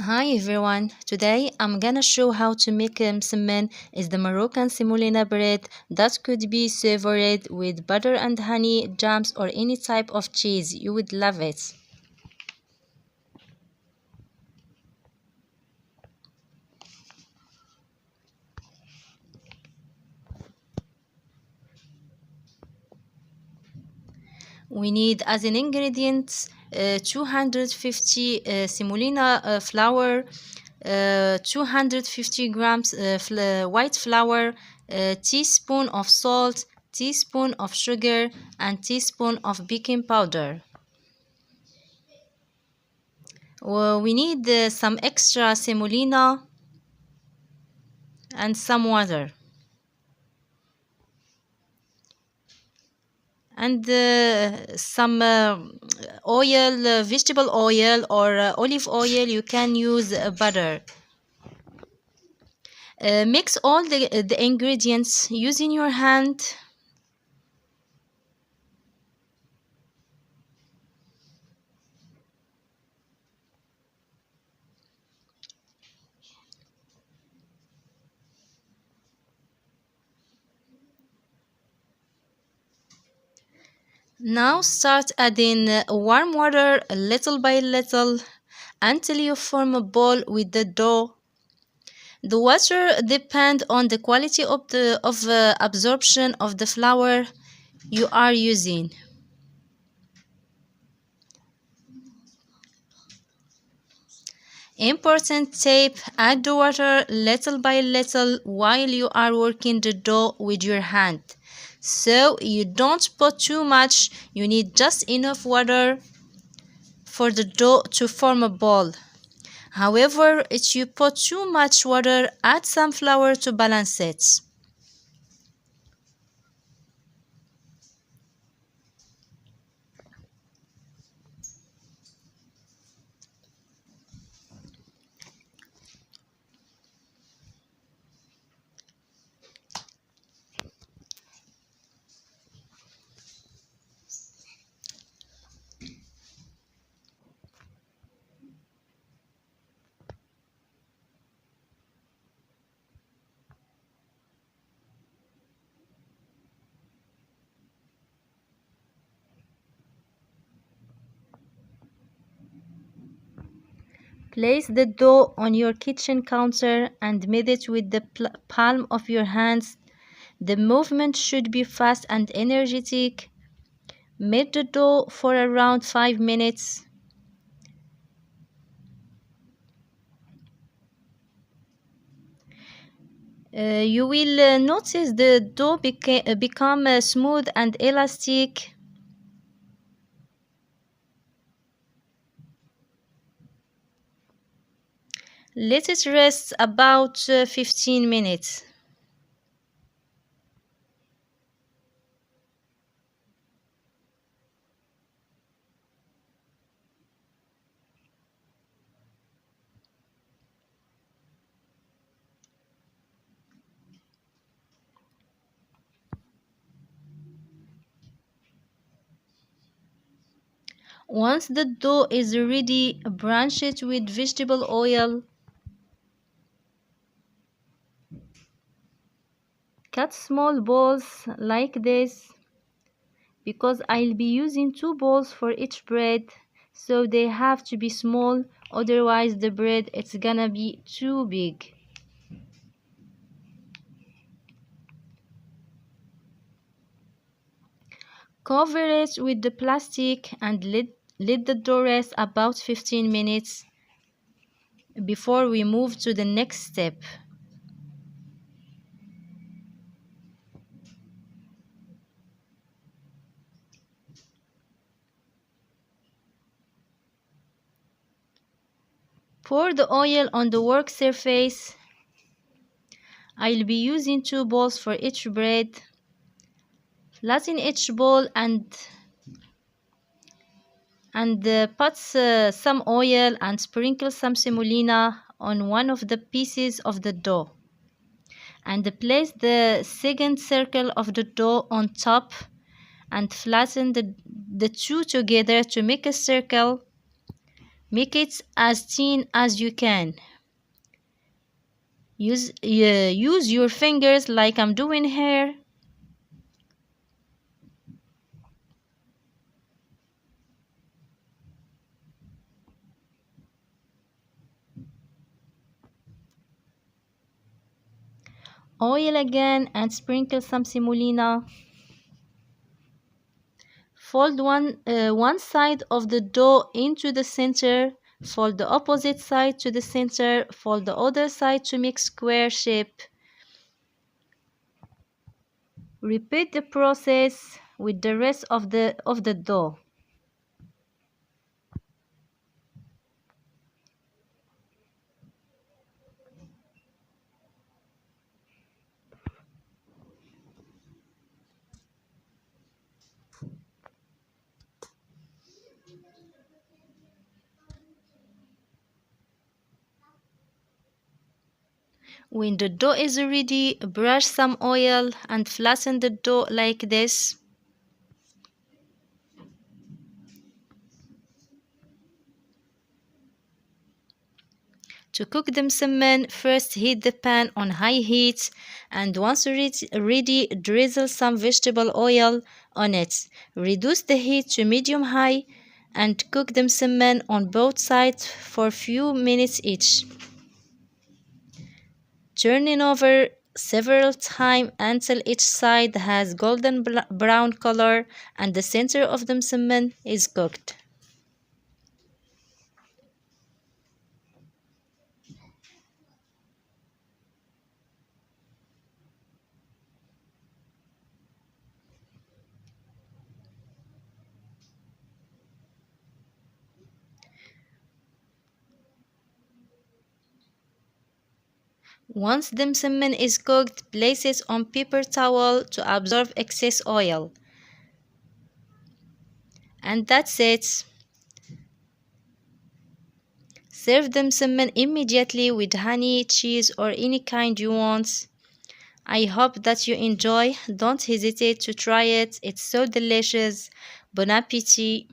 Hi everyone, today I'm gonna show how to make msemmen is the Moroccan semolina bread that could be savored with butter and honey, jams or any type of cheese. You would love it. We need as an ingredient 250 semolina flour, 250 grams white flour, a teaspoon of salt, teaspoon of sugar, and teaspoon of baking powder. We need some extra semolina and some water and some oil, vegetable oil or olive oil. You can use butter. Mix all the ingredients using your hand. Now start adding warm water little by little until you form a ball with the dough. The water depends on the quality of the absorption of the flour you are using. Important tip, add the water little by little while you are working the dough with your hand. So you don't put too much, you need just enough water for the dough to form a ball. However, if you put too much water, add some flour to balance it. Place the dough on your kitchen counter and knead it with the palm of your hands. The movement should be fast and energetic. Knead the dough for around 5 minutes. You will notice the dough become smooth and elastic. Let it rest about 15 minutes. Once the dough is ready, branch it with vegetable oil. Cut small balls like this because I'll be using 2 balls for each bread, so they have to be small, otherwise the bread it's gonna be too big. Cover it with the plastic and let the dough rest about 15 minutes before we move to the next step. Pour the oil on the work surface. I'll be using 2 balls for each bread. Flatten each ball and put some oil and sprinkle some semolina on one of the pieces of the dough. And place the second circle of the dough on top and flatten the two together to make a circle. Make it as thin as you can. Use your fingers like I'm doing here. Oil again and sprinkle some semolina. Fold one side of the dough into the center. Fold the opposite side to the center. Fold the other side to make square shape. Repeat the process with the rest of the dough. When the dough is ready, brush some oil and flatten the dough like this. To cook the msemmen, first heat the pan on high heat and once ready, drizzle some vegetable oil on it. Reduce the heat to medium high and cook the msemmen on both sides for a few minutes each. Turning over several times until each side has golden brown color and the center of the msemmen is cooked. Once the msemmen is cooked, place it on paper towel to absorb excess oil. And that's it. Serve the msemmen immediately with honey, cheese, or any kind you want. I hope that you enjoy. Don't hesitate to try it. It's so delicious. Bon appetit.